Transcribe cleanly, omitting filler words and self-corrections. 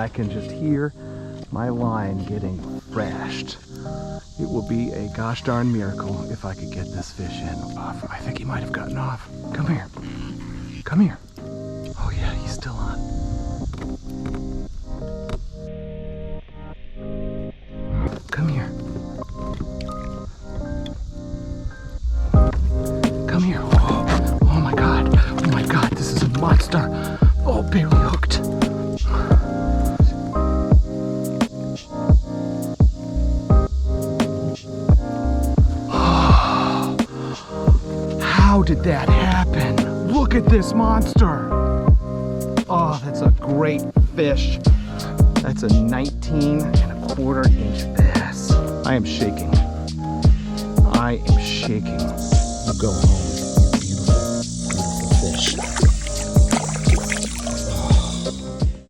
I can just hear my line getting thrashed. It will be a gosh darn miracle if I could get this fish in. Oh, I think he might have gotten off. Come here. Come here. Oh yeah, he's still on. Come here. Come here. Oh, oh my God. Oh my God, this is a monster. Oh, barely hooked. How did that happen? Look at this monster. Oh, that's a great fish. That's a 19¼ inch bass. I am shaking. I am shaking. I'm going home.